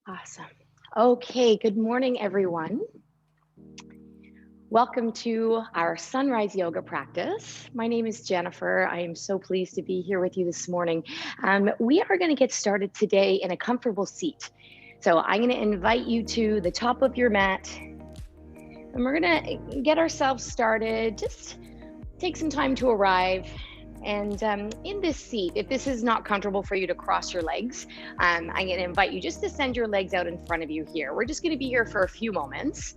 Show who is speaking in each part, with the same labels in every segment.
Speaker 1: Awesome. Okay, good morning, everyone. Welcome to our sunrise yoga practice. My name is Jennifer. I am so pleased to be here with you this morning. We are going to get started today in a comfortable seat. So I'm going to invite you to the top of your mat, and we're going to get ourselves started. Just take some time to arrive. And in this seat, if this is not comfortable for you to cross your legs, I'm going to invite you just to send your legs out in front of you here. We're just going to be here for a few moments.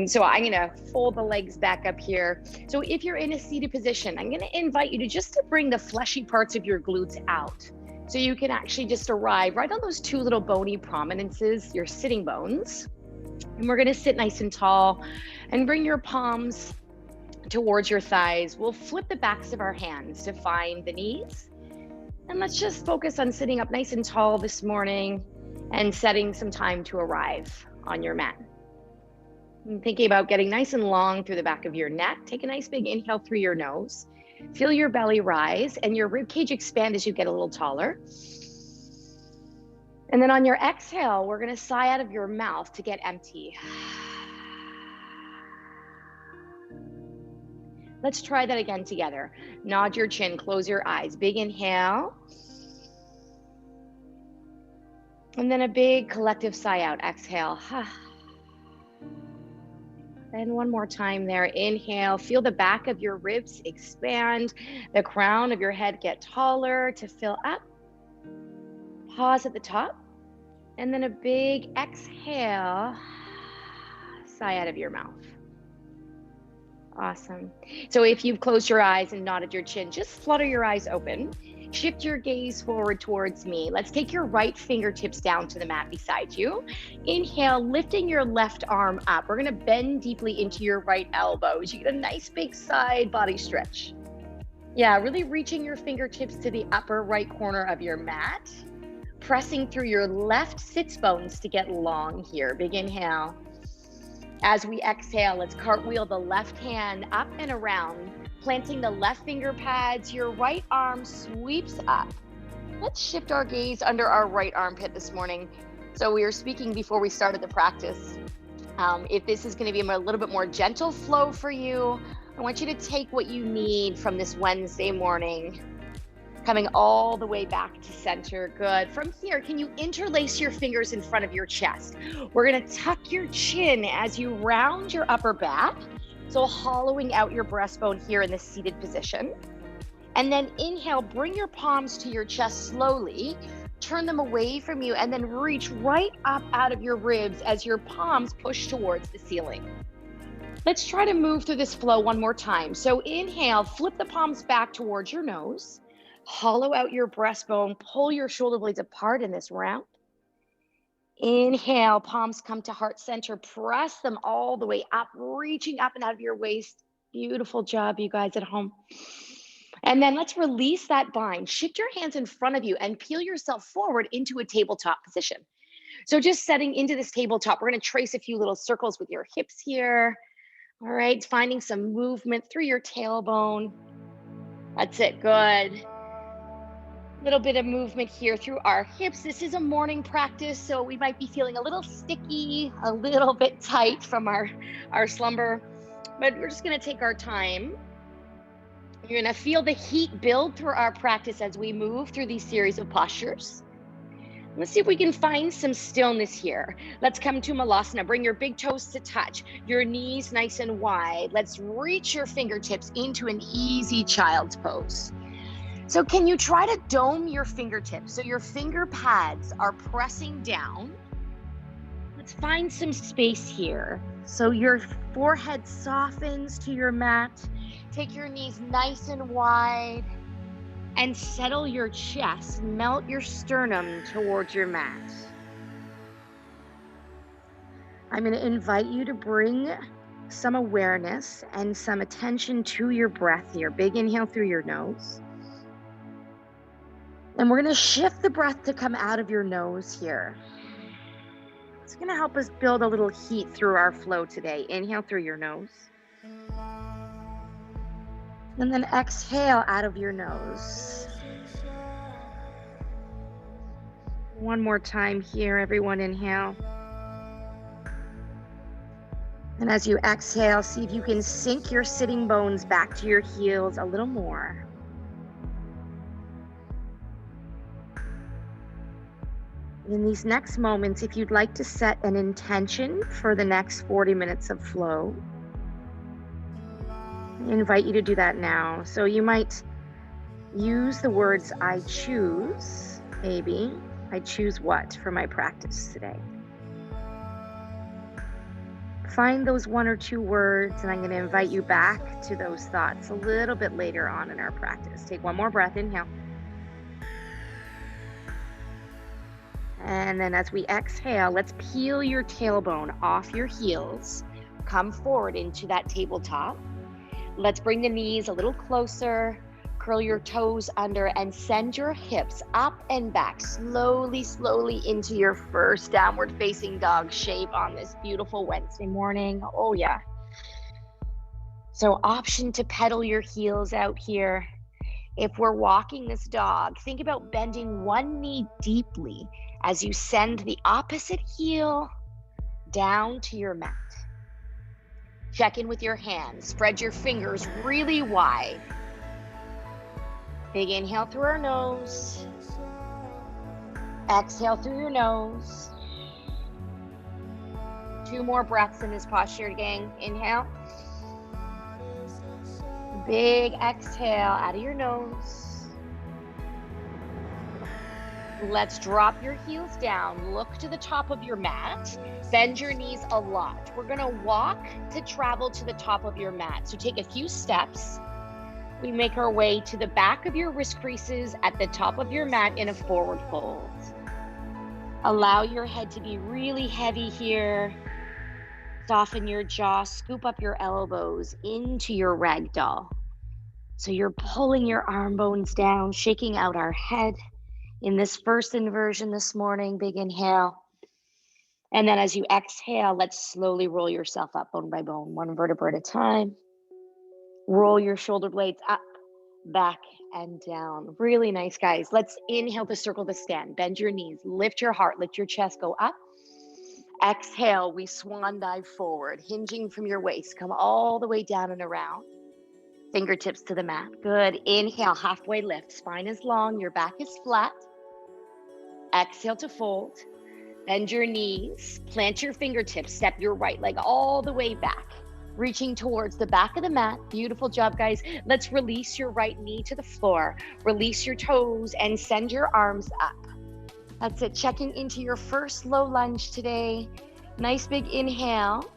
Speaker 1: So I'm going to fold the legs back up here. So if you're in a seated position, I'm going to invite you to bring the fleshy parts of your glutes out. So you can actually just arrive right on those two little bony prominences, your sitting bones. And we're going to sit nice and tall and bring your palms towards your thighs. We'll flip the backs of our hands to find the knees. And let's just focus on sitting up nice and tall this morning and setting some time to arrive on your mat. And thinking about getting nice and long through the back of your neck. Take a nice big inhale through your nose. Feel your belly rise and your rib cage expand as you get a little taller. And then on your exhale, we're going to sigh out of your mouth to get empty. Let's try that again together. Nod your chin, close your eyes. Big inhale. And then a big collective sigh out. Exhale. And one more time there. Inhale. Feel the back of your ribs expand. The crown of your head get taller to fill up. Pause at the top. And then a big exhale. Sigh out of your mouth. Awesome. So if you've closed your eyes and nodded your chin, just flutter your eyes open. Shift your gaze forward towards me. Let's take your right fingertips down to the mat beside you. Inhale, lifting your left arm up. We're going to bend deeply into your right elbows. You get a nice big side body stretch. Yeah, really reaching your fingertips to the upper right corner of your mat. Pressing through your left sits bones to get long here. Big inhale. As we exhale, let's cartwheel the left hand up and around, planting the left finger pads. Your right arm sweeps up. Let's shift our gaze under our right armpit this morning. So we were speaking before we started the practice. If this is going to be a little bit more gentle flow for you, I want you to take what you need from this Wednesday morning, coming all the way back to center. Good. From here, can you interlace your fingers in front of your chest? We're going to tuck your chin as you round your upper back. So hollowing out your breastbone here in the seated position. And then inhale, bring your palms to your chest slowly. Turn them away from you and then reach right up out of your ribs as your palms push towards the ceiling. Let's try to move through this flow one more time. So inhale, flip the palms back towards your nose. Hollow out your breastbone, pull your shoulder blades apart in this round. Inhale, palms come to heart center, press them all the way up, reaching up and out of your waist. Beautiful job, you guys at home. And then let's release that bind. Shift your hands in front of you and peel yourself forward into a tabletop position. So just setting into this tabletop, we're going to trace a few little circles with your hips here. All right, finding some movement through your tailbone. That's it, good. Little bit of movement here through our hips. This is a morning practice, so we might be feeling a little sticky, a little bit tight from our slumber, but we're just going to take our time. You're going to feel the heat build through our practice as we move through these series of postures. Let's see if we can find some stillness here. Let's come to Malasana. Bring your big toes to touch, your knees nice and wide. Let's reach your fingertips into an easy child's pose. So can you try to dome your fingertips? So your finger pads are pressing down. Let's find some space here. So your forehead softens to your mat. Take your knees nice and wide and settle your chest. Melt your sternum towards your mat. I'm going to invite you to bring some awareness and some attention to your breath here. Big inhale through your nose. And we're going to shift the breath to come out of your nose here. It's going to help us build a little heat through our flow today. Inhale through your nose. And then exhale out of your nose. One more time here, everyone. Inhale. And as you exhale, see if you can sink your sitting bones back to your heels a little more. In these next moments, if you'd like to set an intention for the next 40 minutes of flow, I invite you to do that now. So you might use the words, I choose, maybe. I choose what for my practice today? Find those one or two words, and I'm going to invite you back to those thoughts a little bit later on in our practice. Take one more breath, inhale. And then as we exhale, let's peel your tailbone off your heels. Come forward into that tabletop. Let's bring the knees a little closer. Curl your toes under and send your hips up and back slowly, slowly into your first downward facing dog shape on this beautiful Wednesday morning. Oh yeah. So option to pedal your heels out here. If we're walking this dog, think about bending one knee deeply as you send the opposite heel down to your mat. Check in with your hands. Spread your fingers really wide. Big inhale through our nose. Exhale through your nose. 2 more breaths in this posture, gang. Inhale. Big exhale out of your nose. Let's drop your heels down. Look to the top of your mat. Bend your knees a lot. We're going to walk to travel to the top of your mat. So take a few steps. We make our way to the back of your wrist creases at the top of your mat in a forward fold. Allow your head to be really heavy here. Soften your jaw, scoop up your elbows into your ragdoll. So you're pulling your arm bones down, shaking out our head in this first inversion this morning. Big inhale. And then as you exhale, let's slowly roll yourself up bone by bone, one vertebra at a time. Roll your shoulder blades up, back, and down. Really nice, guys. Let's inhale to circle the stand. Bend your knees, lift your heart, lift your chest, go up. Exhale, we swan dive forward, hinging from your waist. Come all the way down and around. Fingertips to the mat. Good. Inhale, halfway lift. Spine is long, your back is flat. Exhale to fold. Bend your knees, plant your fingertips, step your right leg all the way back. Reaching towards the back of the mat. Beautiful job, guys. Let's release your right knee to the floor. Release your toes and send your arms up. That's it. Checking into your first low lunge today. Nice big inhale.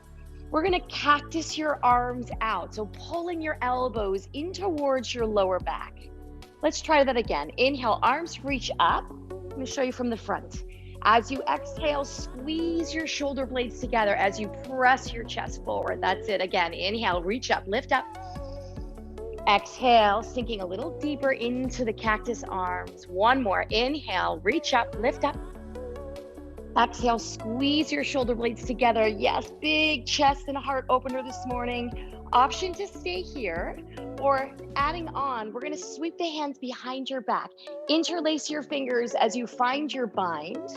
Speaker 1: We're going to cactus your arms out. So pulling your elbows in towards your lower back. Let's try that again. Inhale, arms reach up. Let me show you from the front. As you exhale, squeeze your shoulder blades together as you press your chest forward. That's it. Again, inhale, reach up, lift up. Exhale, sinking a little deeper into the cactus arms. One more. Inhale, reach up, lift up. Exhale, squeeze your shoulder blades together. Yes, big chest and heart opener this morning. Option to stay here, or adding on, we're going to sweep the hands behind your back. Interlace your fingers as you find your bind.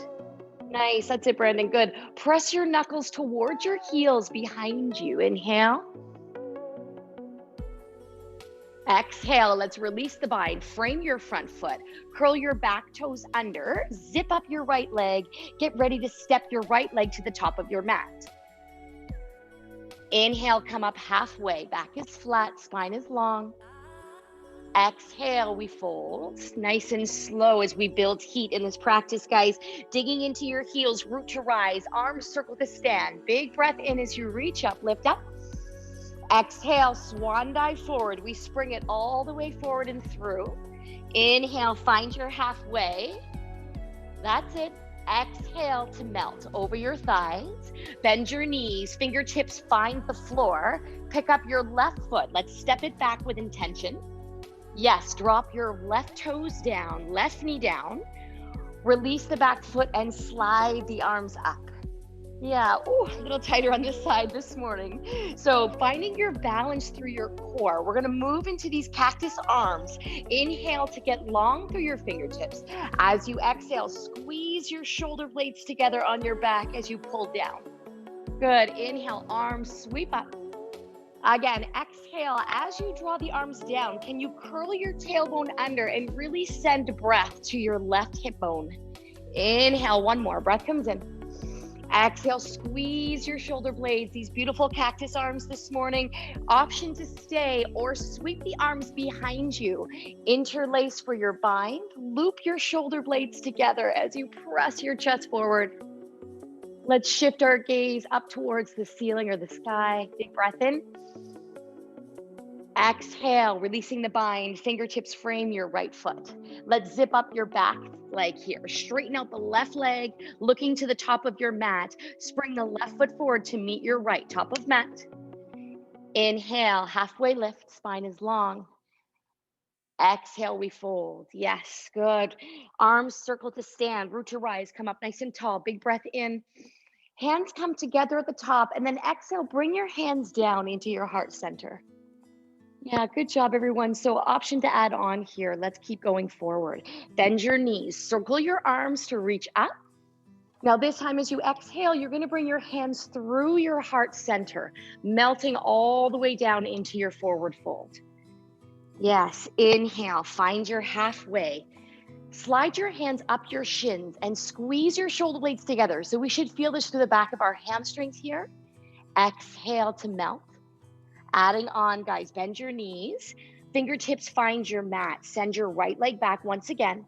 Speaker 1: Nice, that's it, Brandon, good. Press your knuckles towards your heels behind you. Inhale. Exhale, let's release the bind. Frame your front foot. Curl your back toes under. Zip up your right leg. Get ready to step your right leg to the top of your mat. Inhale, come up halfway. Back is flat, spine is long. Exhale, we fold. Nice and slow as we build heat in this practice, guys. Digging into your heels, root to rise. Arms circle to stand. Big breath in as you reach up, lift up. Exhale, swan dive forward. We spring it all the way forward and through. Inhale, find your halfway. That's it. Exhale to melt over your thighs. Bend your knees, fingertips find the floor. Pick up your left foot. Let's step it back with intention. Yes, drop your left toes down, left knee down. Release the back foot and slide the arms up. Yeah, ooh, a little tighter on this side this morning. So finding your balance through your core, we're gonna move into these cactus arms. Inhale to get long through your fingertips. As you exhale, squeeze your shoulder blades together on your back as you pull down. Good, inhale, arms sweep up. Again, exhale, as you draw the arms down, can you curl your tailbone under and really send breath to your left hip bone? Inhale, one more, breath comes in. Exhale, squeeze your shoulder blades, these beautiful cactus arms this morning. Option to stay or sweep the arms behind you. Interlace for your bind. Loop your shoulder blades together as you press your chest forward. Let's shift our gaze up towards the ceiling or the sky. Big breath in. Exhale, releasing the bind, fingertips frame your right foot. Let's zip up your back leg here. Straighten out the left leg, looking to the top of your mat. Spring the left foot forward to meet your right, top of mat. Inhale, halfway lift, spine is long. Exhale, we fold. Yes, good. Arms circle to stand, root to rise, come up nice and tall. Big breath in. Hands come together at the top, and then exhale, bring your hands down into your heart center. Yeah, good job, everyone. So option to add on here. Let's keep going forward. Bend your knees, circle your arms to reach up. Now this time as you exhale, you're gonna bring your hands through your heart center, melting all the way down into your forward fold. Yes, inhale, find your halfway. Slide your hands up your shins and squeeze your shoulder blades together. So we should feel this through the back of our hamstrings here. Exhale to melt. Adding on, guys, bend your knees, fingertips find your mat, send your right leg back once again.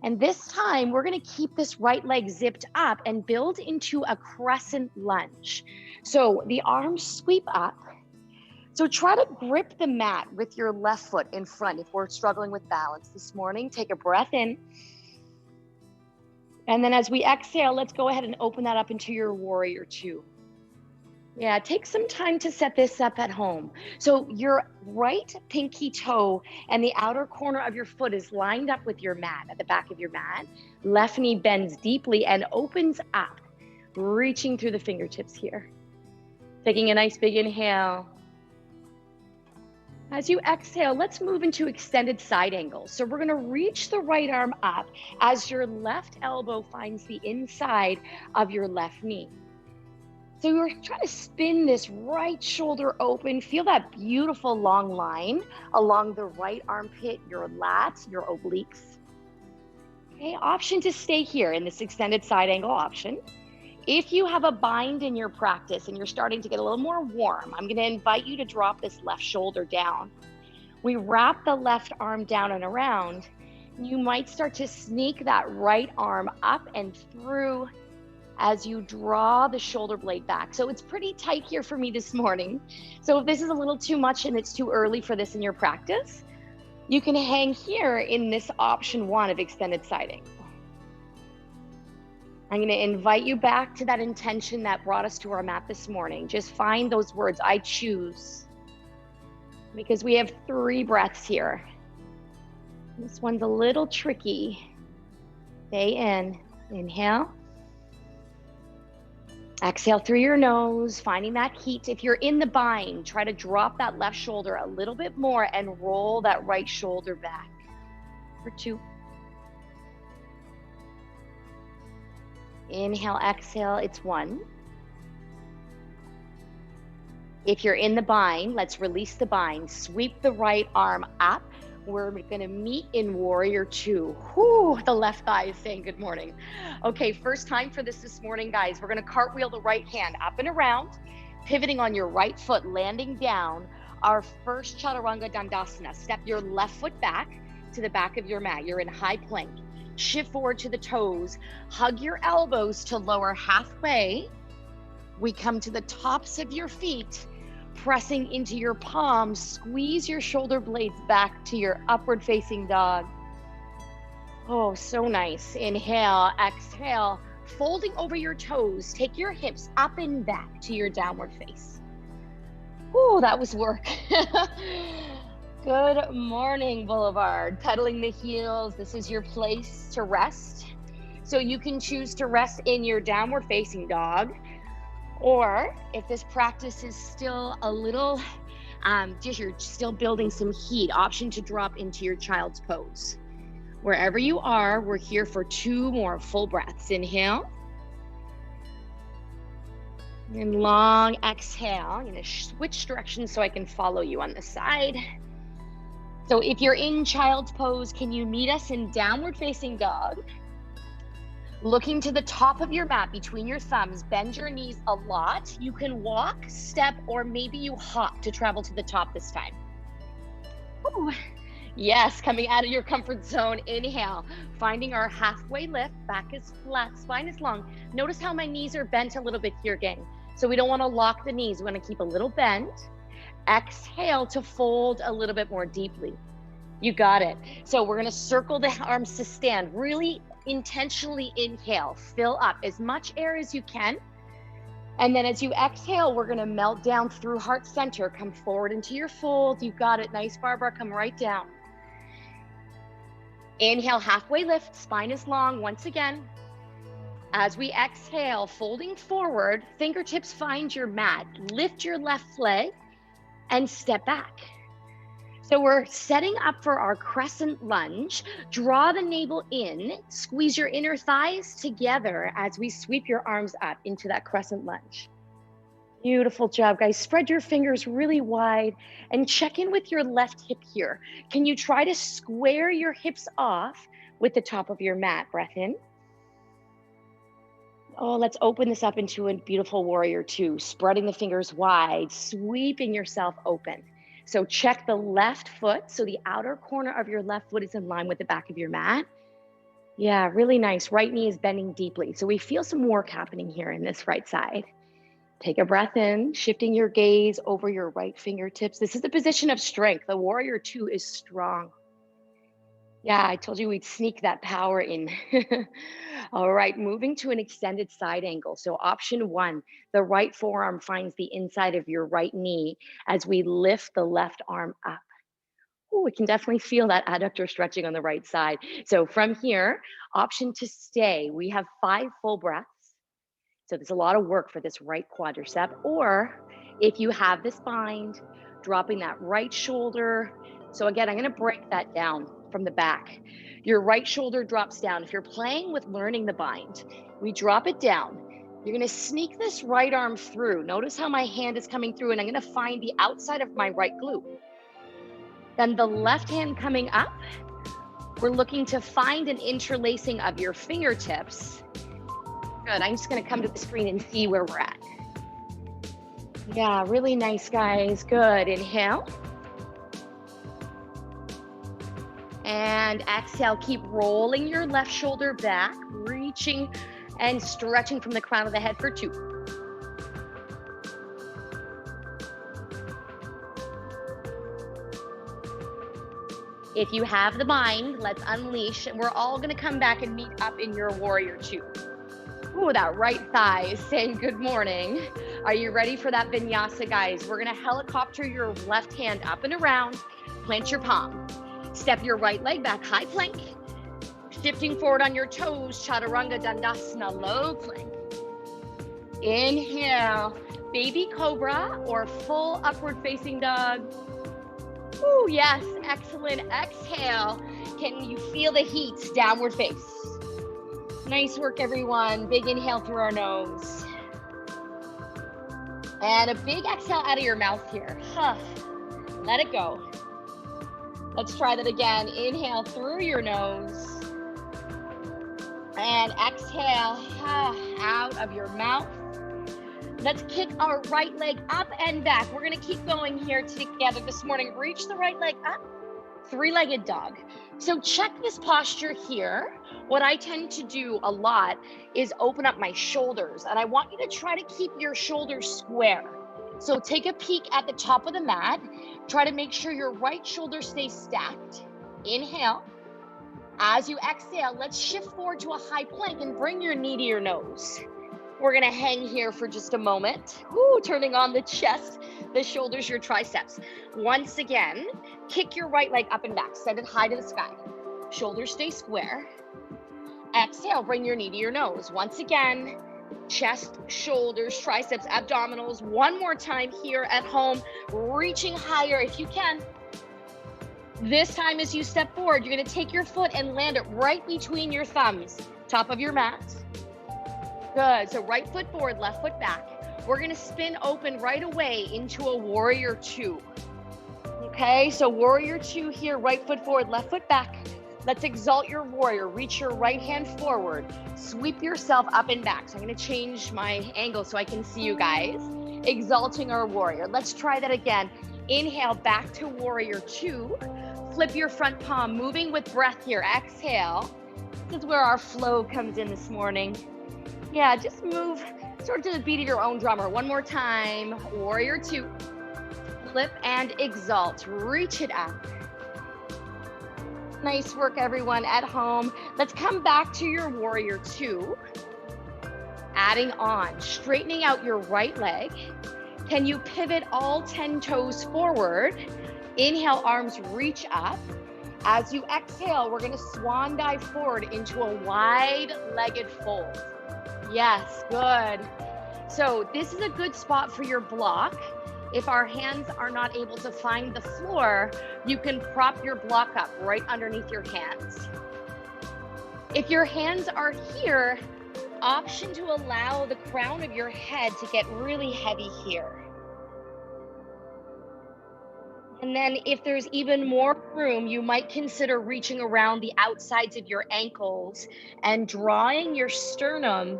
Speaker 1: And this time, we're gonna keep this right leg zipped up and build into a crescent lunge. So the arms sweep up. So try to grip the mat with your left foot in front if we're struggling with balance this morning. Take a breath in. And then as we exhale, let's go ahead and open that up into your warrior two. Yeah, take some time to set this up at home. So your right pinky toe and the outer corner of your foot is lined up with your mat, at the back of your mat. Left knee bends deeply and opens up, reaching through the fingertips here. Taking a nice big inhale. As you exhale, let's move into extended side angle. So we're gonna reach the right arm up as your left elbow finds the inside of your left knee. So we're trying to spin this right shoulder open. Feel that beautiful long line along the right armpit, your lats, your obliques. Okay, option to stay here in this extended side angle option. If you have a bind in your practice and you're starting to get a little more warm, I'm gonna invite you to drop this left shoulder down. We wrap the left arm down and around. You might start to sneak that right arm up and through as you draw the shoulder blade back. So it's pretty tight here for me this morning. So if this is a little too much and it's too early for this in your practice, you can hang here in this option one of extended side angle. I'm gonna invite you back to that intention that brought us to our mat this morning. Just find those words, I choose. Because we have 3 breaths here. This one's a little tricky. Stay in, inhale. Exhale through your nose, finding that heat. If you're in the bind, try to drop that left shoulder a little bit more and roll that right shoulder back. For 2. Inhale, exhale, it's 1. If you're in the bind, let's release the bind. Sweep the right arm up. We're gonna meet in warrior 2. Whew, the left thigh is saying good morning. Okay, first time for this morning, guys. We're gonna cartwheel the right hand up and around, pivoting on your right foot, landing down. Our first Chaturanga Dandasana. Step your left foot back to the back of your mat. You're in high plank. Shift forward to the toes. Hug your elbows to lower halfway. We come to the tops of your feet, pressing into your palms. Squeeze your shoulder blades back to your upward facing dog. Oh, so nice. Inhale, exhale, folding over your toes. Take your hips up and back to your downward face. Oh, that was work. Good morning, Boulevard. Pedaling the heels. This is your place to rest. So you can choose to rest in your downward facing dog, or if this practice is still a little, just you're still building some heat, option to drop into your child's pose. Wherever you are, we're here for 2 more full breaths. Inhale. And long exhale. I'm going to switch directions so I can follow you on the side. So if you're in child's pose, can you meet us in downward facing dog? Looking to the top of your mat between your thumbs, bend your knees a lot. You can walk, step, or maybe you hop to travel to the top this time. Ooh. Yes, coming out of your comfort zone. Inhale, finding our halfway lift. Back is flat, spine is long. Notice how my knees are bent a little bit here, gang. So we don't want to lock the knees. We want to keep a little bent. Exhale to fold a little bit more deeply. You got it. So we're going to circle the arms to stand. Really intentionally inhale. Fill up as much air as you can. And then as you exhale, we're going to melt down through heart center. Come forward into your fold. You got it. Nice, Barbara. Come right down. Inhale, halfway lift. Spine is long. Once again. As we exhale, folding forward, fingertips find your mat. Lift your left leg and step back. So we're setting up for our crescent lunge. Draw the navel in, squeeze your inner thighs together as we sweep your arms up into that crescent lunge. Beautiful job, guys. Spread your fingers really wide and check in with your left hip here. Can you try to square your hips off with the top of your mat? Breath in. Oh, let's open this up into a beautiful warrior 2, spreading the fingers wide, sweeping yourself open. So check the left foot. So the outer corner of your left foot is in line with the back of your mat. Yeah, really nice. Right knee is bending deeply. So we feel some work happening here in this right side. Take a breath in, shifting your gaze over your right fingertips. This is the position of strength. The warrior 2 is strong. Yeah, I told you we'd sneak that power in. All right, moving to an extended side angle. So option 1, the right forearm finds the inside of your right knee as we lift the left arm up. Oh, we can definitely feel that adductor stretching on the right side. So from here, option to stay. We have 5 full breaths. So there's a lot of work for this right quadricep. Or if you have this bind, dropping that right shoulder. So again, I'm going to break that down from the back. Your right shoulder drops down. If you're playing with learning the bind, we drop it down. You're going to sneak this right arm through. Notice how my hand is coming through, and I'm going to find the outside of my right glute. Then the left hand coming up. We're looking to find an interlacing of your fingertips. Good. I'm just going to come to the screen and see where we're at. Yeah, really nice, guys. Good. Inhale. And exhale, keep rolling your left shoulder back, reaching and stretching from the crown of the head for 2. If you have the bind, let's unleash, and we're all gonna come back and meet up in your warrior 2. Ooh, that right thigh is saying good morning. Are you ready for that vinyasa, guys? We're gonna helicopter your left hand up and around, plant your palm. Step your right leg back, high plank. Shifting forward on your toes, chaturanga dandasana, low plank. Inhale, baby cobra or full upward facing dog. Ooh, yes, excellent. Exhale. Can you feel the heat? Downward face. Nice work, everyone. Big inhale through our nose. And a big exhale out of your mouth here. Let it go. Let's try that again. Inhale through your nose. And exhale out of your mouth. Let's kick our right leg up and back. We're gonna keep going here together this morning. Reach the right leg up, 3-legged dog. So check this posture here. What I tend to do a lot is open up my shoulders, and I want you to try to keep your shoulders square. So take a peek at the top of the mat. Try to make sure your right shoulder stays stacked. Inhale. As you exhale, let's shift forward to a high plank and bring your knee to your nose. We're gonna hang here for just a moment. Ooh, turning on the chest, the shoulders, your triceps. Once again, kick your right leg up and back. Send it high to the sky. Shoulders stay square. Exhale, bring your knee to your nose. Once again, chest, shoulders, triceps, abdominals. One more time here at home, reaching higher if you can. This time as you step forward, you're gonna take your foot and land it right between your thumbs, top of your mat. Good, so right foot forward, left foot back. We're gonna spin open right away into a warrior two. Okay, so warrior two here, right foot forward, left foot back. Let's exalt your warrior. Reach your right hand forward. Sweep yourself up and back. So I'm gonna change my angle so I can see you guys. Exalting our warrior. Let's try that again. Inhale, back to warrior two. Flip your front palm, moving with breath here. Exhale. This is where our flow comes in this morning. Yeah, just move sort of to the beat of your own drummer. One more time. Warrior two. Flip and exalt. Reach it up. Nice work, everyone at home. Let's come back to your warrior two. Adding on, straightening out your right leg. Can you pivot all 10 toes forward? Inhale, arms reach up. As you exhale, we're gonna swan dive forward into a wide-legged fold. Yes, good. So this is a good spot for your block. If our hands are not able to find the floor, you can prop your block up right underneath your hands. If your hands are here, option to allow the crown of your head to get really heavy here. And then if there's even more room, you might consider reaching around the outsides of your ankles and drawing your sternum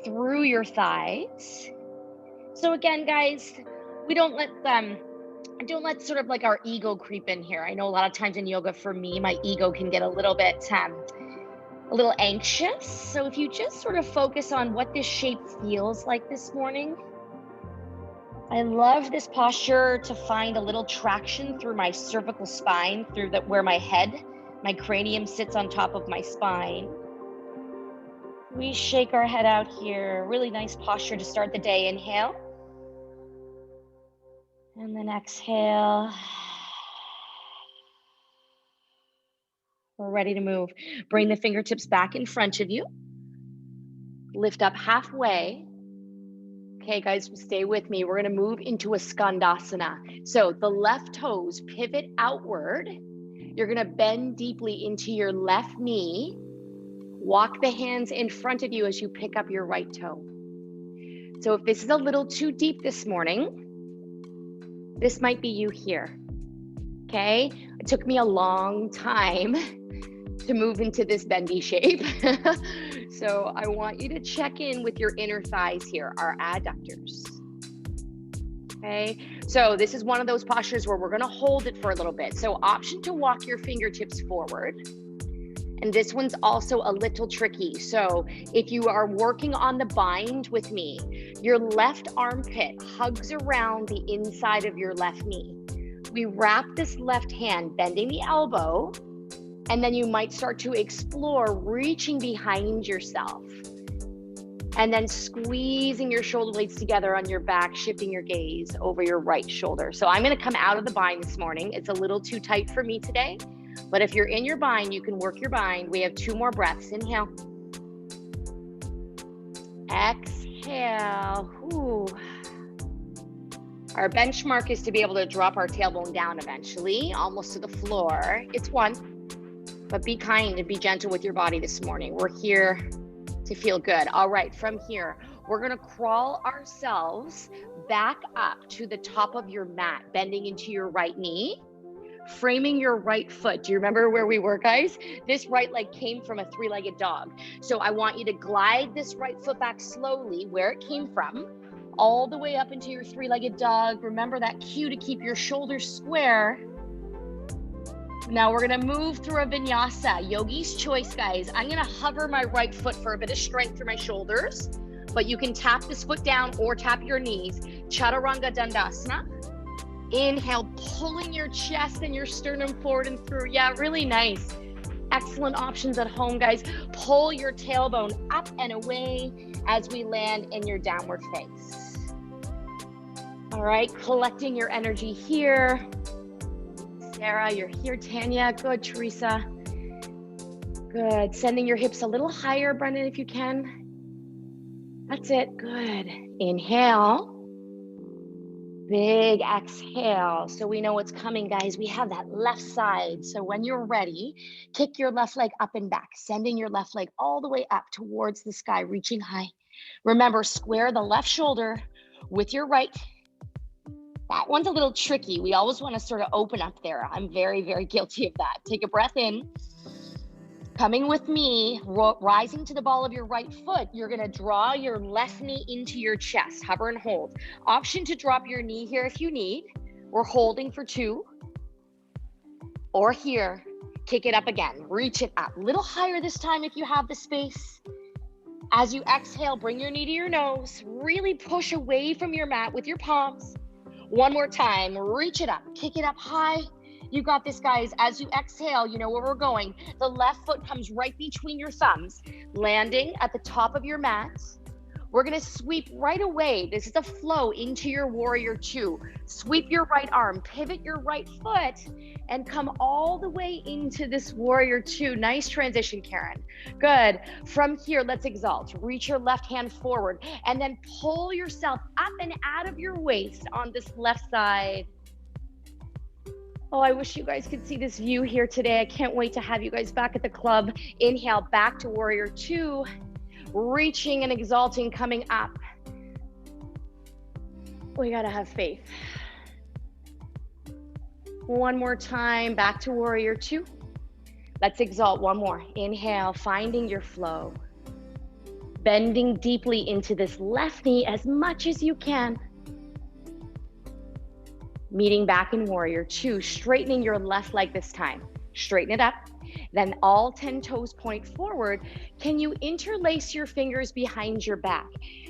Speaker 1: through your thighs. So again, guys, we don't let sort of like our ego creep in here. I know a lot of times in yoga, for me, my ego can get a little anxious. So if you just sort of focus on what this shape feels like this morning. I love this posture to find a little traction through my cervical spine, through where my head, my cranium sits on top of my spine. We shake our head out here. Really nice posture to start the day. Inhale. And then exhale. We're ready to move. Bring the fingertips back in front of you. Lift up halfway. Okay, guys, stay with me. We're gonna move into a skandasana. So the left toes pivot outward. You're gonna bend deeply into your left knee. Walk the hands in front of you as you pick up your right toe. So if this is a little too deep this morning, this might be you here, okay? It took me a long time to move into this bendy shape. So I want you to check in with your inner thighs here, our adductors, okay? So this is one of those postures where we're gonna hold it for a little bit. So option to walk your fingertips forward. And this one's also a little tricky. So if you are working on the bind with me, your left armpit hugs around the inside of your left knee. We wrap this left hand, bending the elbow, and then you might start to explore reaching behind yourself. And then squeezing your shoulder blades together on your back, shifting your gaze over your right shoulder. So I'm gonna come out of the bind this morning. It's a little too tight for me today. But if you're in your bind, you can work your bind. We have 2 more breaths. Inhale. Exhale. Ooh. Our benchmark is to be able to drop our tailbone down eventually, almost to the floor. It's 1, but be kind and be gentle with your body this morning. We're here to feel good. All right, from here, we're gonna crawl ourselves back up to the top of your mat, bending into your right knee. Framing your right foot. Do you remember where we were, guys? This right leg came from a 3-legged dog. So I want you to glide this right foot back slowly where it came from, all the way up into your 3-legged dog. Remember that cue to keep your shoulders square. Now we're gonna move through a vinyasa, yogi's choice, guys. I'm gonna hover my right foot for a bit of strength through my shoulders, but you can tap this foot down or tap your knees. Chaturanga Dandasana. Inhale, pulling your chest and your sternum forward and through. Yeah, really nice. Excellent options at home, guys. Pull your tailbone up and away as we land in your downward face. All right, collecting your energy here. Sarah, you're here. Tanya, good. Teresa, Good. Sending your hips a little higher, Brendan, if you can. That's it. Good. Inhale. Big exhale. So we know what's coming, guys. We have that left side. So when you're ready, kick your left leg up and back, sending your left leg all the way up towards the sky, reaching high. Remember, square the left shoulder with your right. That one's a little tricky. We always want to sort of open up there. I'm very, very guilty of that. Take a breath in. Coming with me, rising to the ball of your right foot, you're gonna draw your left knee into your chest, hover and hold. Option to drop your knee here if you need. We're holding for 2. Or here, kick it up again, reach it up. A little higher this time if you have the space. As you exhale, bring your knee to your nose, really push away from your mat with your palms. One more time, reach it up, kick it up high. You got this, guys. As you exhale, you know where we're going. The left foot comes right between your thumbs, landing at the top of your mat. We're gonna sweep right away. This is a flow into your warrior 2. Sweep your right arm, pivot your right foot, and come all the way into this warrior 2. Nice transition, Karen. Good. From here, let's exalt. Reach your left hand forward, and then pull yourself up and out of your waist on this left side. Oh, I wish you guys could see this view here today. I can't wait to have you guys back at the club. Inhale, back to warrior 2, reaching and exalting, coming up. We gotta have faith. One more time, back to warrior 2. Let's exalt one more. Inhale, finding your flow. Bending deeply into this left knee as much as you can. Meeting back in warrior 2, straightening your left leg this time. Straighten it up. Then all 10 toes point forward. Can you interlace your fingers behind your back?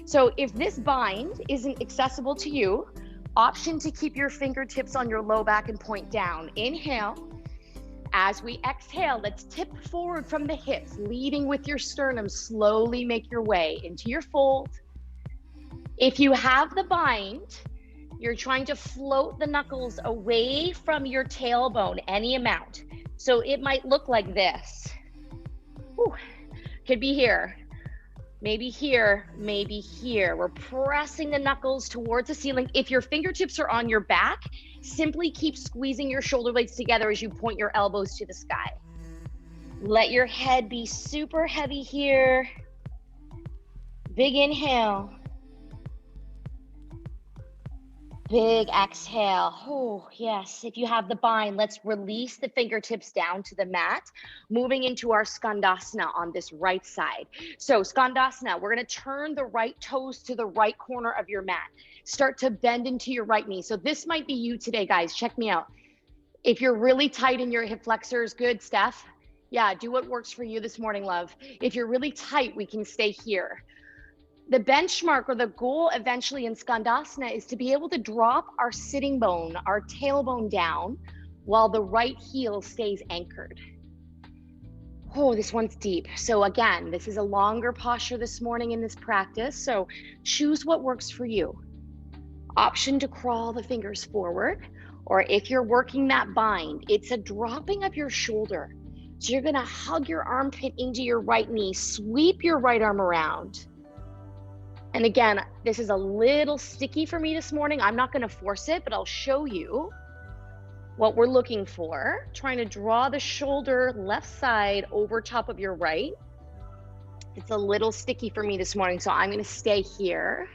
Speaker 1: So if this bind isn't accessible to you, option to keep your fingertips on your low back and point down. Inhale. As we exhale, let's tip forward from the hips, leading with your sternum. Slowly make your way into your fold. If you have the bind, you're trying to float the knuckles away from your tailbone, any amount. So it might look like this. Whew. Could be here, maybe here, maybe here. We're pressing the knuckles towards the ceiling. If your fingertips are on your back, simply keep squeezing your shoulder blades together as you point your elbows to the sky. Let your head be super heavy here. Big inhale. Big exhale. Oh, yes. If you have the bind, let's release the fingertips down to the mat, moving into our Skandasana on this right side. So Skandasana, we're going to turn the right toes to the right corner of your mat. Start to bend into your right knee. So this might be you today, guys. Check me out. If you're really tight in your hip flexors, good, Steph. Yeah, do what works for you this morning, love. If you're really tight, we can stay here. The benchmark or the goal eventually in Skandasana is to be able to drop our sitting bone, our tailbone down while the right heel stays anchored. Oh, this one's deep. So again, this is a longer posture this morning in this practice. So choose what works for you. Option to crawl the fingers forward, or if you're working that bind, it's a dropping of your shoulder. So you're gonna hug your armpit into your right knee, sweep your right arm around. And again, this is a little sticky for me this morning. I'm not gonna force it, but I'll show you what we're looking for. Trying to draw the shoulder left side over top of your right. It's a little sticky for me this morning, so I'm gonna stay here.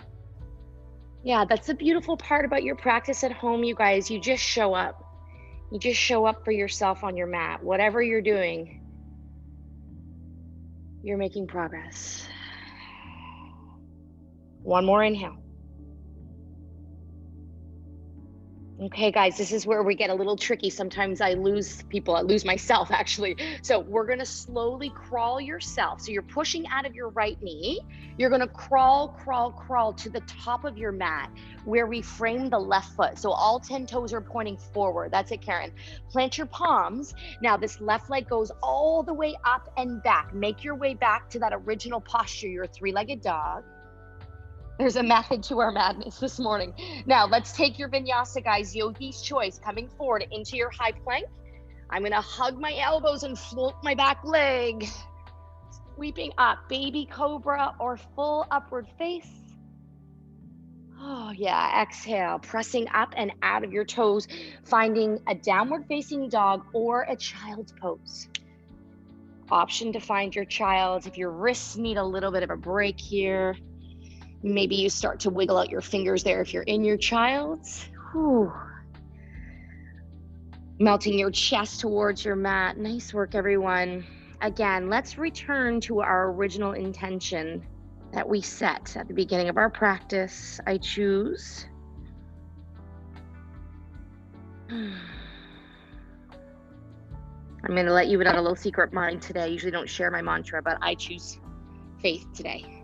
Speaker 1: Yeah, that's the beautiful part about your practice at home, you guys. You just show up. You just show up for yourself on your mat. Whatever you're doing, you're making progress. One more inhale. Okay, guys, this is where we get a little tricky. Sometimes I lose people, I lose myself actually. So we're gonna slowly crawl yourself. So you're pushing out of your right knee. You're gonna crawl, crawl, crawl to the top of your mat where we frame the left foot. So all 10 toes are pointing forward. That's it, Karen. Plant your palms. Now this left leg goes all the way up and back. Make your way back to that original posture, your three-legged dog. There's a method to our madness this morning. Now let's take your vinyasa, guys. Yogi's choice, coming forward into your high plank. I'm gonna hug my elbows and float my back leg. Sweeping up, baby cobra or full upward face. Oh yeah, exhale, pressing up and out of your toes, finding a downward facing dog or a child's pose. Option to find your child. If your wrists need a little bit of a break here, maybe you start to wiggle out your fingers there if you're in your child's. Whew. Melting your chest towards your mat. Nice work, everyone. Again, let's return to our original intention that we set at the beginning of our practice. I choose. I'm going to let you in on a little secret of mine today. I usually don't share my mantra, but I choose faith today.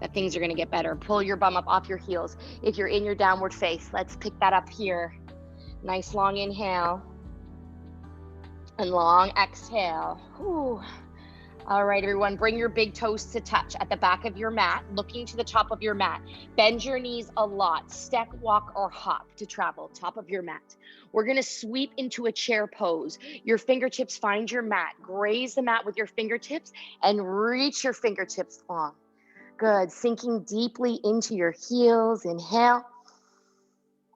Speaker 1: That things are going to get better. Pull your bum up off your heels. If you're in your downward face, let's pick that up here. Nice long inhale and long exhale. Whew. All right, everyone, bring your big toes to touch at the back of your mat, looking to the top of your mat. Bend your knees a lot. Step, walk, or hop to travel, top of your mat. We're gonna sweep into a chair pose. Your fingertips find your mat. Graze the mat with your fingertips and reach your fingertips long. Good, sinking deeply into your heels, inhale.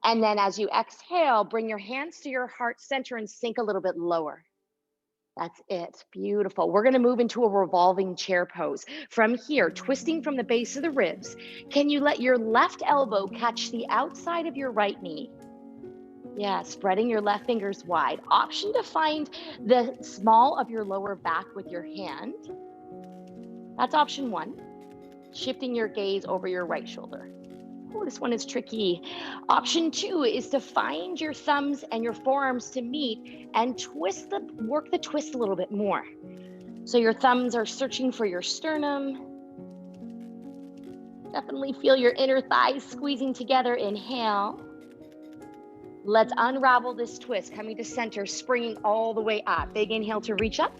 Speaker 1: And then as you exhale, bring your hands to your heart center and sink a little bit lower. That's it. Beautiful. We're going to move into a revolving chair pose. From here, twisting from the base of the ribs, can you let your left elbow catch the outside of your right knee? Yeah, spreading your left fingers wide. Option to find the small of your lower back with your hand. That's option one. Shifting your gaze over your right shoulder. Oh, this one is tricky. Option two is to find your thumbs and your forearms to meet and work the twist a little bit more. So your thumbs are searching for your sternum. Definitely feel your inner thighs squeezing together. Inhale. Let's unravel this twist, coming to center, springing all the way up. Big inhale to reach up.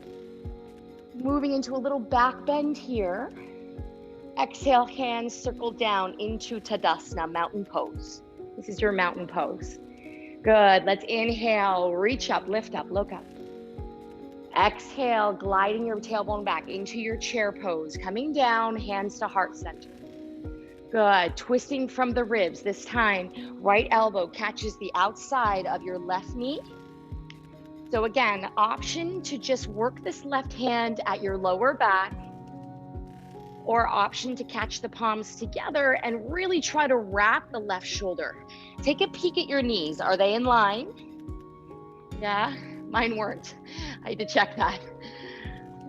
Speaker 1: Moving into a little back bend here. Exhale, hands circle down into Tadasana, mountain pose. This is your mountain pose. Good, let's inhale, reach up, lift up, look up. Exhale, gliding your tailbone back into your chair pose, coming down, hands to heart center. Good, twisting from the ribs. This time, right elbow catches the outside of your left knee. So again, option to just work this left hand at your lower back, or option to catch the palms together and really try to wrap the left shoulder. Take a peek at your knees. Are they in line? Yeah, mine weren't. I had to check that.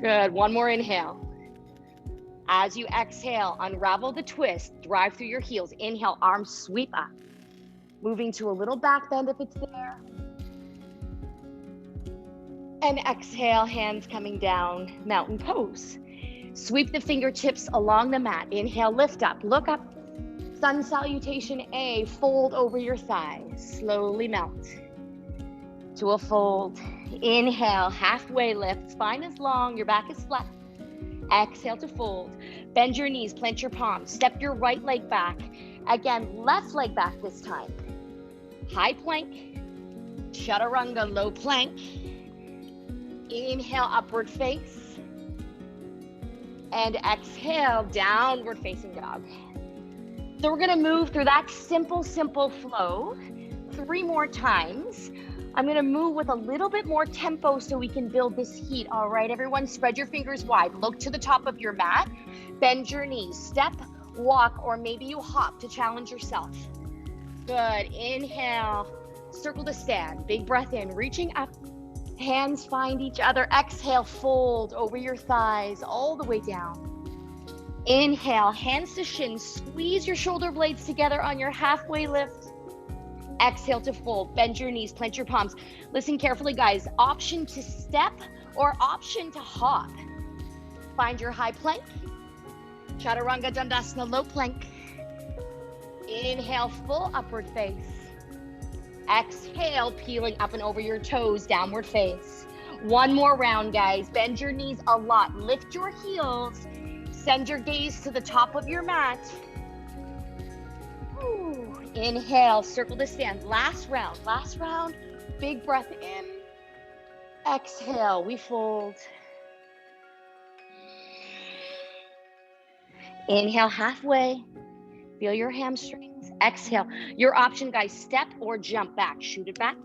Speaker 1: Good, one more inhale. As you exhale, unravel the twist, drive through your heels. Inhale, arms sweep up. Moving to a little back bend if it's there. And exhale, hands coming down, mountain pose. Sweep the fingertips along the mat. Inhale, lift up, look up. Sun salutation A, fold over your thighs. Slowly melt to a fold. Inhale, halfway lift. Spine is long, your back is flat. Exhale to fold. Bend your knees, plant your palms. Step your right leg back. Again, left leg back this time. High plank. Chaturanga, low plank. Inhale, upward face. And exhale, downward facing dog. So we're gonna move through that simple flow 3 more times. I'm gonna move with a little bit more tempo so we can build this heat. All right, everyone, spread your fingers wide. Look to the top of your mat. Bend your knees. Step, walk, or maybe you hop to challenge yourself. Good, inhale, circle to stand. Big breath in, reaching up. Hands find each other. Exhale, fold over your thighs all the way down. Inhale, hands to shins. Squeeze your shoulder blades together on your halfway lift. Exhale to fold. Bend your knees, plant your palms. Listen carefully, guys. Option to step or option to hop. Find your high plank. Chaturanga Dandasana, low plank. Inhale, full upward face. Exhale, peeling up and over your toes, downward face. One more round, guys. Bend your knees a lot. Lift your heels. Send your gaze to the top of your mat. Whew. Inhale, circle to stand. Last round. Big breath in. Exhale, we fold. Inhale halfway. Feel your hamstrings. Exhale. Your option, guys, step or jump back. Shoot it back.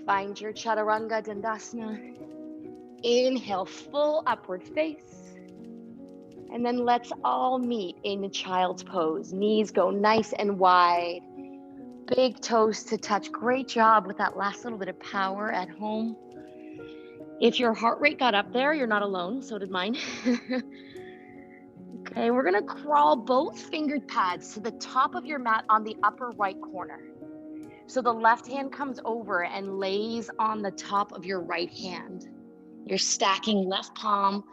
Speaker 1: Find your Chaturanga Dandasana. Inhale, full upward face. And then let's all meet in the child's pose. Knees go nice and wide. Big toes to touch. Great job with that last little bit of power at home. If your heart rate got up there, you're not alone. So did mine. Okay, we're gonna crawl both fingered pads to the top of your mat on the upper right corner. So the left hand comes over and lays on the top of your right hand. You're stacking left palm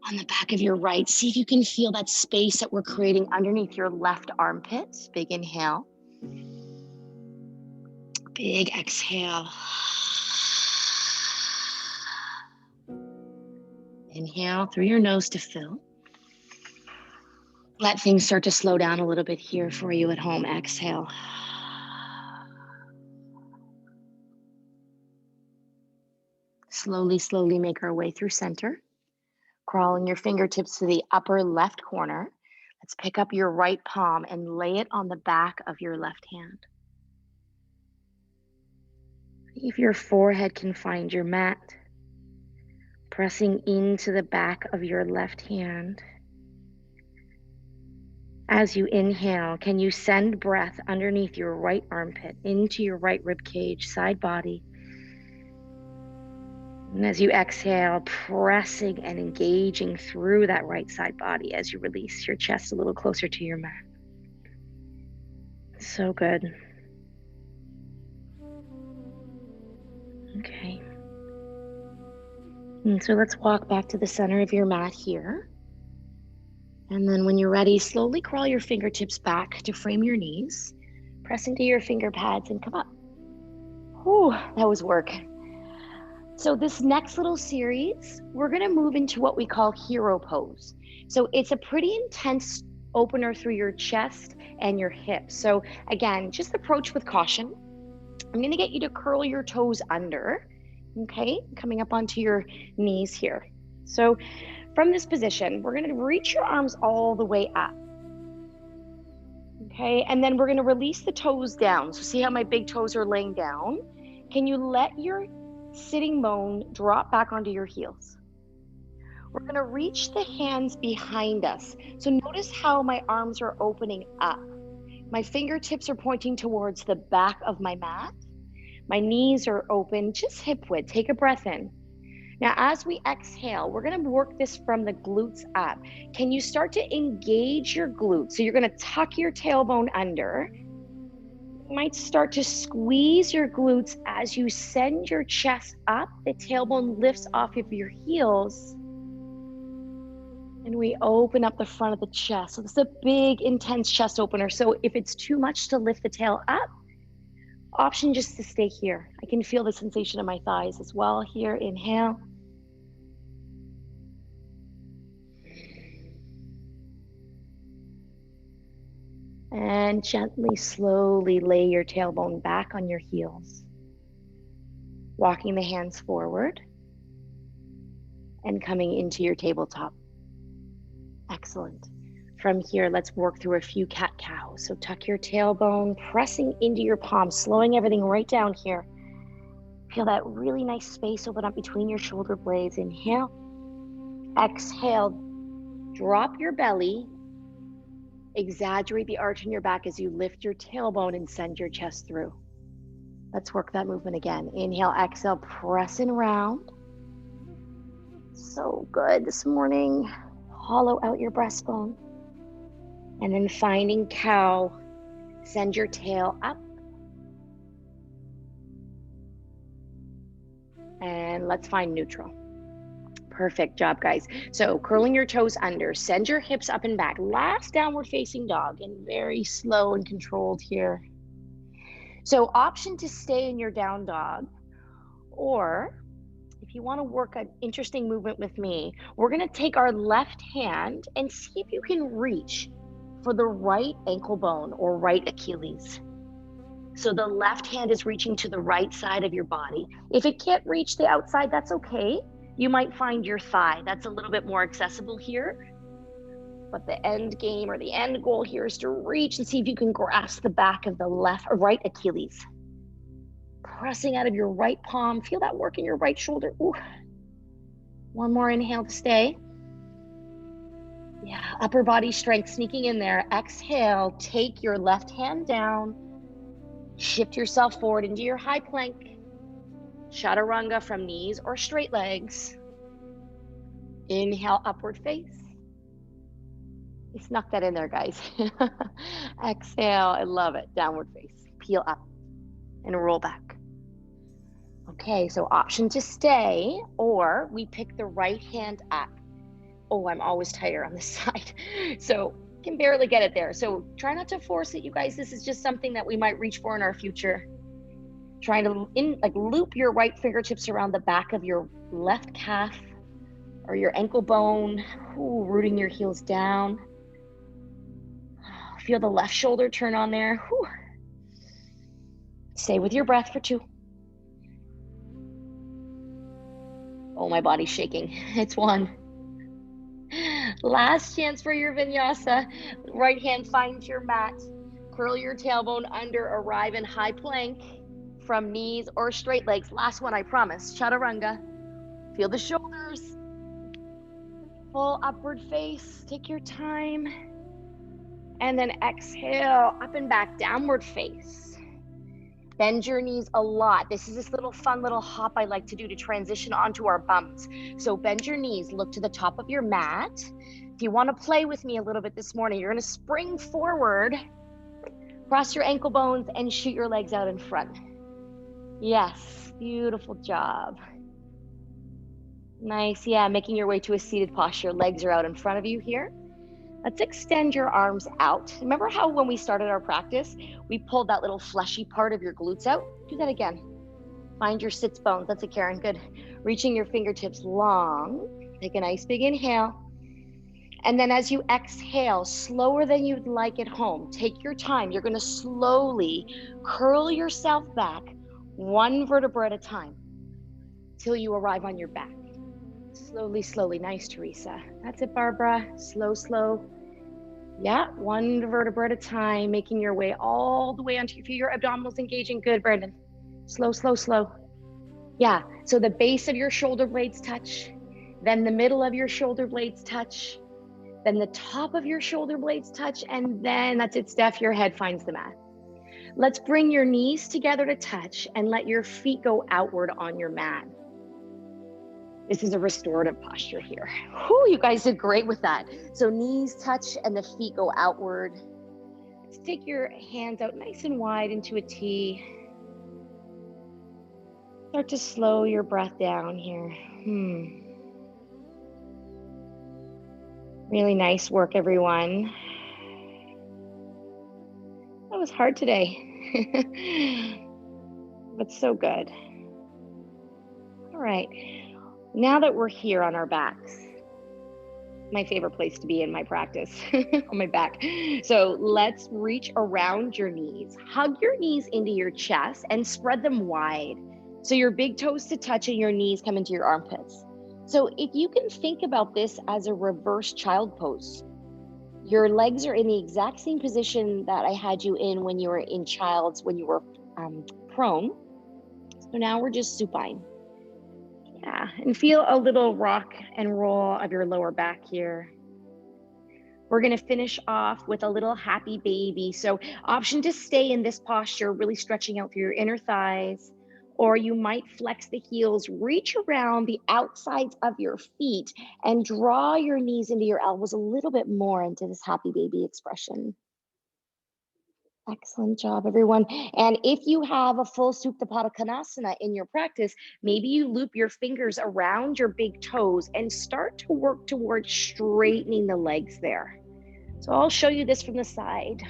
Speaker 1: on the back of your right. See if you can feel that space that we're creating underneath your left armpit. Big inhale. Big exhale. Inhale through your nose to fill. Let things start to slow down a little bit here for you at home. Exhale. Slowly, slowly make our way through center. Crawling your fingertips to the upper left corner. Let's pick up your right palm and lay it on the back of your left hand. See if your forehead can find your mat. Pressing into the back of your left hand. As you inhale, can you send breath underneath your right armpit into your right rib cage, side body? And as you exhale, pressing and engaging through that right side body as you release your chest a little closer to your mat. So good. Okay. And so let's walk back to the center of your mat here. And then when you're ready, slowly crawl your fingertips back to frame your knees. Press into your finger pads and come up. Whew, that was work. So this next little series, we're gonna move into what we call hero pose. So it's a pretty intense opener through your chest and your hips. So again, just approach with caution. I'm gonna get you to curl your toes under, okay? Coming up onto your knees here. So from this position, we're gonna reach your arms all the way up. Okay, and then we're gonna release the toes down. So see how my big toes are laying down? Can you let your sitting bone drop back onto your heels? We're gonna reach the hands behind us. So notice how my arms are opening up. My fingertips are pointing towards the back of my mat. My knees are open, just hip width. Take a breath in. Now, as we exhale, we're gonna work this from the glutes up. Can you start to engage your glutes? So you're gonna tuck your tailbone under. You might start to squeeze your glutes as you send your chest up. The tailbone lifts off of your heels. And we open up the front of the chest. So this is a big, intense chest opener. So if it's too much to lift the tail up, option just to stay here. I can feel the sensation in my thighs as well here. Inhale. And gently, slowly lay your tailbone back on your heels. Walking the hands forward and coming into your tabletop. Excellent. From here, let's work through a few cat-cows. So tuck your tailbone, pressing into your palms, slowing everything right down here. Feel that really nice space open up between your shoulder blades. Inhale. Exhale. Drop your belly. Exaggerate the arch in your back as you lift your tailbone and send your chest through. Let's work that movement again. Inhale, exhale, pressing around. So good this morning. Hollow out your breastbone. And then finding cow, send your tail up. And let's find neutral. Perfect job, guys. So curling your toes under, send your hips up and back. Last downward facing dog, and very slow and controlled here. So option to stay in your down dog, or if you want to work an interesting movement with me, we're going to take our left hand and see if you can reach for the right ankle bone or right Achilles. So the left hand is reaching to the right side of your body. If it can't reach the outside, that's okay. You might find your thigh. That's a little bit more accessible here. But the end game or the end goal here is to reach and see if you can grasp the back of the left or right Achilles. Pressing out of your right palm. Feel that work in your right shoulder. Ooh. One more inhale to stay. Yeah, upper body strength sneaking in there. Exhale, take your left hand down. Shift yourself forward into your high plank. Chaturanga from knees or straight legs. Inhale, upward face. You snuck that in there, guys. Exhale, I love it. Downward face. Peel up and roll back. Okay, so option to stay, or we pick the right hand up. Oh, I'm always tighter on this side. So can barely get it there. So try not to force it, you guys. This is just something that we might reach for in our future. Trying to loop your right fingertips around the back of your left calf or your ankle bone. Ooh, rooting your heels down. Feel the left shoulder turn on there. Whew. Stay with your breath for 2. Oh, my body's shaking. It's 1. Last chance for your vinyasa. Right hand finds your mat. Curl your tailbone under, arrive in high plank from knees or straight legs. Last one, I promise. Chaturanga. Feel the shoulders. Full upward face. Take your time. And then exhale, up and back, downward face. Bend your knees a lot. This is this little fun little hop I like to do to transition onto our bums. So bend your knees, look to the top of your mat. If you want to play with me a little bit this morning, you're going to spring forward, cross your ankle bones, and shoot your legs out in front. Yes, beautiful job. Nice, yeah, making your way to a seated posture. Legs are out in front of you here. Let's extend your arms out. Remember how when we started our practice, we pulled that little fleshy part of your glutes out? Do that again. Find your sits bones. That's it, Karen. Good. Reaching your fingertips long. Take a nice big inhale. And then as you exhale, slower than you'd like at home, take your time. You're going to slowly curl yourself back 1 vertebra at a time till you arrive on your back. Slowly, slowly. Nice, Teresa. That's it, Barbara. Slow, slow. Yeah, 1 vertebra at a time, making your way all the way onto your feet. Your abdominals engaging. Good, Brandon. Slow, slow, slow. Yeah, so the base of your shoulder blades touch, then the middle of your shoulder blades touch, then the top of your shoulder blades touch, and then that's it, Steph, your head finds the mat. Let's bring your knees together to touch and let your feet go outward on your mat. This is a restorative posture here. Whew, you guys did great with that. So knees touch and the feet go outward. Let's take your hands out nice and wide into a T. Start to slow your breath down here. Really nice work, everyone. That was hard today, but so good. All right. Now that we're here on our backs, my favorite place to be in my practice, on my back. So let's reach around your knees, hug your knees into your chest and spread them wide. So your big toes to touch and your knees come into your armpits. So if you can think about this as a reverse child pose, your legs are in the exact same position that I had you in when you were in child's, when you were prone. So now we're just supine. Yeah, and feel a little rock and roll of your lower back here. We're going to finish off with a little happy baby. So option to stay in this posture, really stretching out through your inner thighs, or you might flex the heels, reach around the outsides of your feet and draw your knees into your elbows a little bit more into this happy baby expression. Excellent job, everyone. And if you have a full Supta Pada Konasana in your practice, maybe you loop your fingers around your big toes and start to work towards straightening the legs there. So I'll show you this from the side.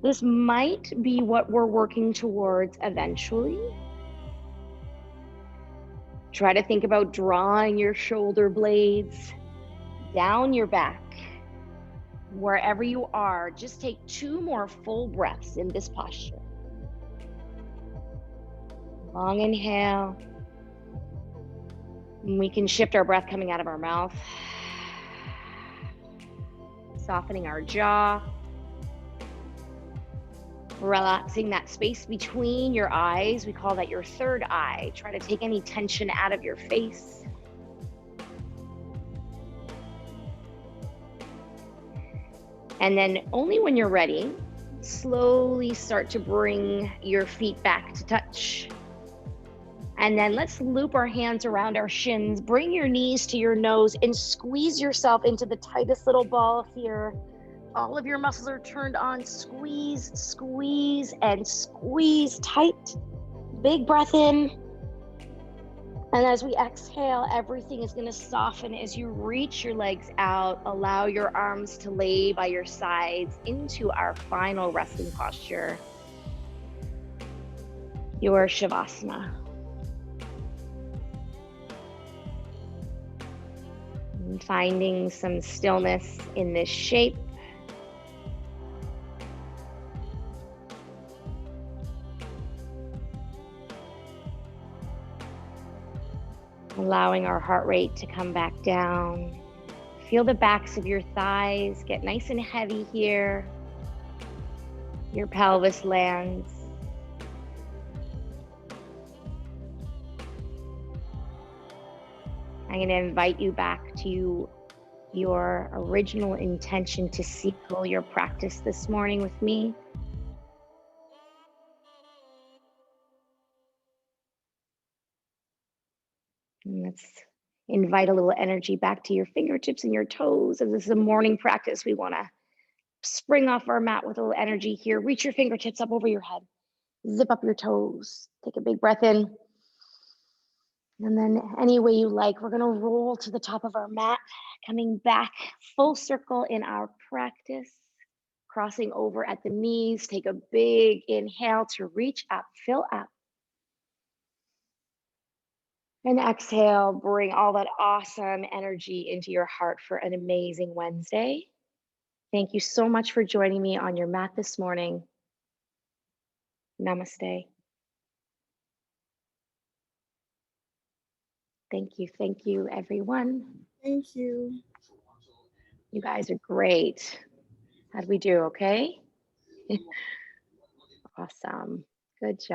Speaker 1: This might be what we're working towards eventually. Try to think about drawing your shoulder blades down your back. Wherever you are, just take 2 more full breaths in this posture. Long inhale. And we can shift our breath coming out of our mouth, softening our jaw, relaxing that space between your eyes. We call that your third eye. Try to take any tension out of your face. And then only when you're ready, slowly start to bring your feet back to touch. And then let's loop our hands around our shins. Bring your knees to your nose and squeeze yourself into the tightest little ball here. All of your muscles are turned on. Squeeze, squeeze, and squeeze tight. Big breath in. And as we exhale, everything is going to soften as you reach your legs out. Allow your arms to lay by your sides into our final resting posture, your Shavasana. And finding some stillness in this shape. Allowing our heart rate to come back down. Feel the backs of your thighs get nice and heavy here. Your pelvis lands. I'm going to invite you back to your original intention to seal your practice this morning with me. And let's invite a little energy back to your fingertips and your toes. As this is a morning practice, we want to spring off our mat with a little energy here. Reach your fingertips up over your head. Zip up your toes. Take a big breath in. And then any way you like, we're going to roll to the top of our mat, coming back full circle in our practice. Crossing over at the knees. Take a big inhale to reach up, fill up. And exhale, bring all that awesome energy into your heart for an amazing Wednesday. Thank you so much for joining me on your mat this morning. Namaste. Thank you, everyone.
Speaker 2: Thank you.
Speaker 1: You guys are great. How'd we do? Okay? Awesome. Good job.